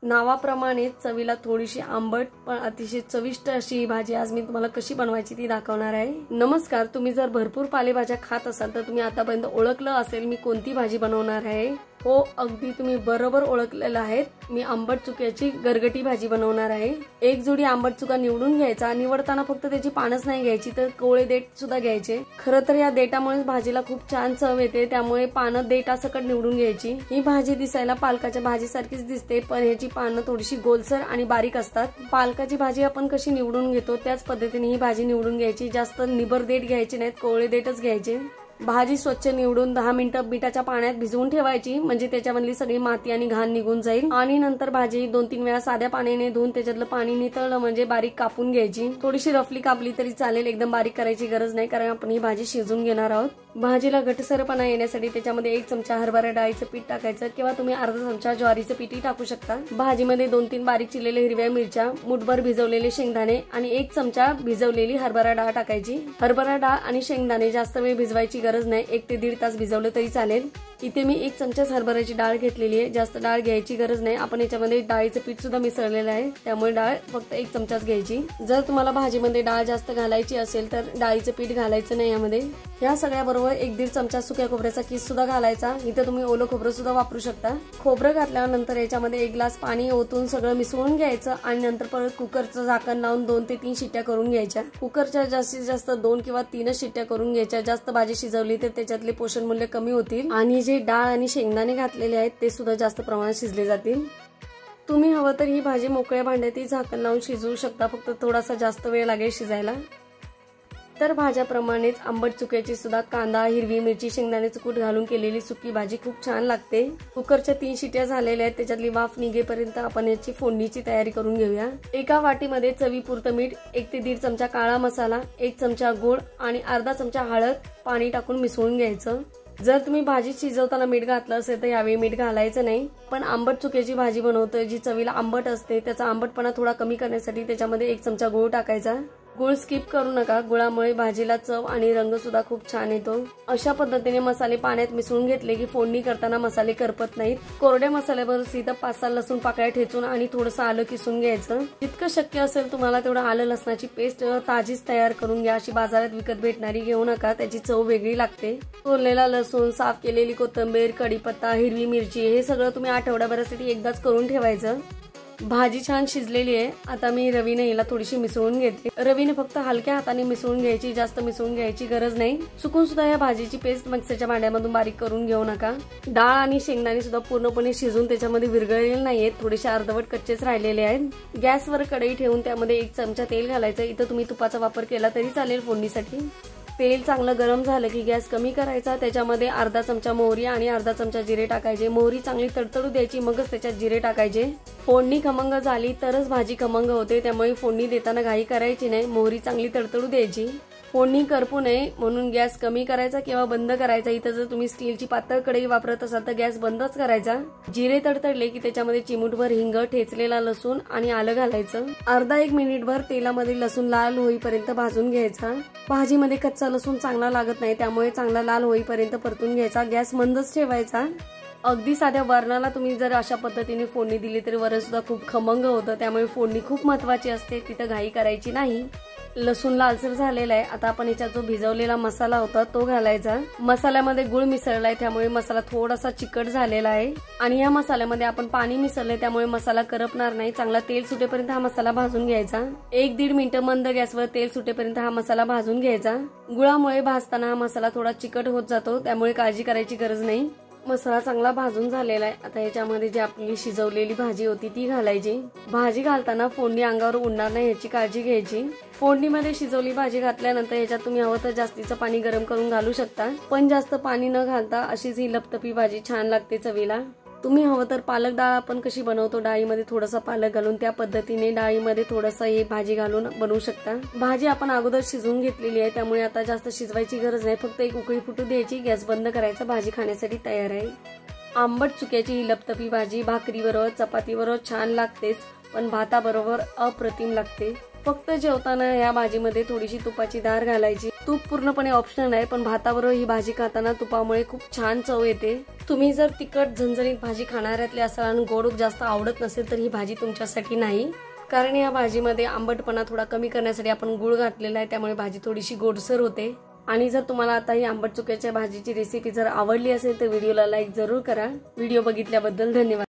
नावाप्रमाणे चवीला थोडीशी आंबट पण अतिशय चविष्ट अशी ही भाजी आज मी तुम्हाला कशी बनवायची ती दाखवणार आहे। नमस्कार, तुम्ही जर भरपूर पालेभाज्या खात असाल तर तुम्ही आतापर्यंत ओळखलं असेल मी कोणती भाजी बनवणार आहे। हो, अगदी तुम्ही बरोबर ओळखलेलं आहे। मी आंबट चुक्याची गरगटी भाजी बनवणार आहे। एक जोडी आंबट चुका निवडून घ्यायचा। निवडताना फक्त त्याची पानच नाही घ्यायची तर कोवळे देठ सुद्धा घ्यायचे। खरं तर या देठामुळे भाजीला खूप छान चव येते, त्यामुळे पानं देठासकट निवडून घ्यायची। ही भाजी दिसायला पालकाच्या भाजीसारखीच दिसते, पण ह्याची पानं थोडीशी गोलसर आणि बारीक असतात। पालकाची भाजी आपण कशी निवडून घेतो त्याच पद्धतीने ही भाजी निवडून घ्यायची। जास्त निबर देठ घ्यायचे नाहीत, कोवळे देठच घ्यायचे। भाजी स्वच्छ निवडून 10 मिनिटं मिठाच्या पाण्यात भिजवून ठेवायची, म्हणजे त्याच्यामधली सगळी माती आणि घाण निघून जाईल। आणि नंतर भाजी 2-3 वेळा साध्या पाण्याने धुवून त्याच्यातलं पाणी नितळलं म्हणजे बारीक कापून घ्यायची। थोडीशी रफली कापली तरी चालेल, एकदम बारीक करायची गरज नाही, कारण आपण ही भाजी शिजवून घेणार आहोत। भाजीला घटसरपणा येण्यासाठी त्याच्यामध्ये 1 चमचा हरभरा डाळीचं पीठ टाकायचं किंवा तुम्ही अर्धा चमचा ज्वारीचं पीठही टाकू शकता। भाजीमध्ये 2-3 बारीक चिरलेल्या हिरव्या मिरच्या, मुठभर भिजवलेले शेंगदाणे आणि 1 चमचा भिजवलेली हरभरा डाळ टाकायची। हरभरा डाळ आणि शेंगदाणे जास्त वेळ भिजवायची गरज नाही, 1 ते 1.5 तास भिजवलं तरी चालेल। इथे मी 1 चमचा हरभऱ्याची डाळ घेतलेली आहे, जास्त डाळ घ्यायची गरज नाही। आपण याच्यामध्ये डाळीचं पीठ सुद्धा मिसळलेलं आहे, त्यामुळे डाळ फक्त 1 चमचाच घ्यायची। जर तुम्हाला भाजीमध्ये डाळ जास्त घालायची असेल तर डाळीचं पीठ घालायचं नाही यामध्ये। ह्या सगळ्याबरोबर 1-1.5 चमचा सुक्या खोबऱ्याचा किस सुद्धा घालायचा। इथे तुम्ही ओलं खोबरं सुद्धा वापरू शकता। खोबरं घातल्यानंतर याच्यामध्ये 1 ग्लास पाणी ओतून सगळं मिसळून घ्यायचं आणि नंतर परत कुकरचं झाकण लावून 2 ते 3 शिट्ट्या करून घ्यायच्या। कुकरच्या जास्तीत जास्त 2 किंवा 3च शिट्ट्या करून घ्यायच्या। जास्त भाजी शिजवली तर त्याच्यातले पोषण मूल्य कमी होतील आणि जे डाळ आणि शेंगदाणे घातलेले आहेत ते सुद्धा जास्त प्रमाणात शिजले जातील। तुम्ही हवं तर ही भाजी मोकळ्या भांड्यातही झाकण लावून शिजवू शकता, फक्त थोडासा जास्त वेळ लागेल शिजायला। तर भाज्याप्रमाणेच आंबट चुक्याची सुद्धा कांदा, हिरवी मिरची, शेंगदाण्याचं कूट घालून केलेली सुकी भाजी खूप छान लागते। कुकरच्या 3 शिट्या झालेल्या आहेत, त्याच्यातली वाफ निघेपर्यंत आपण याची फोडणीची तयारी करून घेऊया। एका वाटीमध्ये चवीपुरतं मीठ, 1 ते 1.5 चमचा काळा मसाला, 1 चमचा गूळ आणि अर्धा चमचा हळद पाणी टाकून मिसळून घ्यायचं। जर तुम्ही भाजी शिजवताना मीठ घातलं असेल तर यावेळी मीठ घालायचं नाही, पण आंबट चुक्याची भाजी बनवतोय जी चवीला आंबट असते त्याचा आंबटपणा थोडा कमी करण्यासाठी त्याच्यामध्ये 1 चमचा गूळ टाकायचा। गूळ स्किप करू नका, गुळामुळे भाजीला चव आणि रंग सुद्धा खूप छान येतो। अशा पद्धतीने मसाले पाण्यात मिसळून घेतले की फोडणी करताना मसाले करपत नाहीत। कोरड्या मसाल्यावर सीधा 5-6 लसूण पाकळ्या ठेचून आणि थोडंसं आलं किसून घ्यायचं। जितकं शक्य असेल तुम्हाला तेवढं आलं लसणाची पेस्ट ताजीच तयार करून घ्या, अशी बाजारात विकत भेटणारी घेऊ नका, त्याची चव वेगळी लागते। सोललेला लसूण, साफ केलेली कोथिंबीर, कढीपत्ता, हिरवी मिरची हे सगळं तुम्ही आठवड्याभरासाठी एकदाच करून ठेवायचं। भाजी छान शिजलेली आहे, आता मी रवीने हिला थोडीशी मिसळून घेते। रवीने फक्त हलक्या हाताने मिसळून घ्यायची, जास्त मिसळून घ्यायची गरज नाही। चुकून सुद्धा या भाजीची पेस्ट मिक्सरच्या भांड्यामधून बारीक करून घेऊ नका। डाळ आणि शेंगदाणे सुद्धा पूर्णपणे शिजून त्याच्यामध्ये विरघळलेले नाहीयेत, थोडेसे अर्धवट कच्चेच राहिलेले आहेत। गॅसवर कढई ठेवून त्यामध्ये 1 चमचा तेल घालायचं। इथं तुम्ही तुपाचा वापर केला तरी चालेल फोडणीसाठी। तेल चांगलं गरम झालं की गॅस कमी करायचा, त्याच्यामध्ये अर्धा चमचा मोहरी आणि अर्धा चमचा जिरे टाकायचे। मोहरी चांगली तडतडू द्यायची, मगच त्याच्यात जिरे टाकायचे। फोडणी खमंग झाली तरच भाजी खमंग होते, त्यामुळे फोडणी देताना घाई करायची नाही, मोहरी चांगली तडतडू द्यायची। फोडणी करपू नये म्हणून गॅस कमी करायचा किंवा बंद करायचा। इथं जर तुम्ही स्टीलची पातळ कढई वापरत असाल तर गॅस बंदच करायचा। जिरे तडतडले की त्याच्यामध्ये चिमूटभर हिंग, ठेचलेला लसूण आणि आलं घालायचं। अर्धा 1 मिनिटभर तेलामध्ये लसूण लाल होईपर्यंत भाजून घ्यायचा। भाजीमध्ये कच्चा लसूण चांगला लागत नाही, त्यामुळे चांगला लाल होईपर्यंत परतून घ्यायचा। गॅस मंदच ठेवायचा। अगदी साध्या वरणाला तुम्ही जर अशा पद्धतीने फोडणी दिली तरी वरण सुद्धा खूप खमंग होतं, त्यामुळे फोडणी खूप महत्वाची असते, तिथं घाई करायची नाही। लसूण लालसर झालेला आहे, आता आपण याच्यात जो भिजवलेला मसाला होता तो घालायचा। मसाल्यामध्ये गुळ मिसळलाय, त्यामुळे मसाला थोडासा चिकट झालेला आहे आणि या मसाल्यामध्ये आपण पाणी मिसळलंय, त्यामुळे मसाला करपणार नाही। चांगला तेल सुटेपर्यंत हा मसाला भाजून घ्यायचा। 1-1.5 मिनिटं मंद गॅसवर तेल सुटेपर्यंत हा मसाला भाजून घ्यायचा। गुळामुळे भाजताना हा मसाला थोडा चिकट होत जातो, त्यामुळे काळजी करायची गरज नाही। मसाला चांगला भाजून झालेला आहे, आता याच्यामध्ये जी आपली शिजवलेली भाजी होती ती घालायची। भाजी घालताना फोडणी अंगावर उडणार नाही याची काळजी घ्यायची। फोडणीमध्ये शिजवली भाजी घातल्यानंतर याच्यात तुम्ही हवं तर जास्तीचं पाणी गरम करून घालू शकता, पण जास्त पाणी न घालता अशीच ही लपतपी भाजी छान लागते चवीला। तुम्ही हवं तर पालक डाळ आपण कशी बनवतो, डाळीमध्ये थोडासा पालक घालून त्या पद्धतीने डाळीमध्ये थोडासा ही भाजी घालून बनवू शकता। भाजी आपण अगोदर शिजवून घेतलेली आहे, त्यामुळे आता जास्त शिजवायची गरज नाही, फक्त 1 उकळी फुटू द्यायची, गॅस बंद करायचा, भाजी खाण्यासाठी तयार आहे। आंबट चुक्याची ही लपतपी भाजी भाकरीबरोबर, चपातीबरोबर छान लागतेच, पण भाताबरोबर अप्रतिम लागते। फक्त जेवताना या भाजीमध्ये थोडीशी तुपाची धार घालायची तूप पूर्णपणे ऑप्शनल आहे, पण भाताबरोबर ही भाजी खाताना तुपामुळे खूप छान चव येते। तुम्ही जर तिखट झणझणीत भाजी खाणाऱ्यातले असाल आणि गोड जास्त आवडत नसेल तर ही भाजी तुमच्यासाठी नाही, कारण या भाजीमध्ये आंबटपणा थोडा कमी करण्यासाठी आपण गुळ घातलेला आहे, त्यामुळे भाजी थोडीशी गोडसर होते। आणि जर तुम्हाला आता ही आंबट चुक्याच्या भाजीची रेसिपी जर आवडली असेल तर व्हिडिओला लाईक जरूर करा। व्हिडिओ बघितल्याबद्दल धन्यवाद।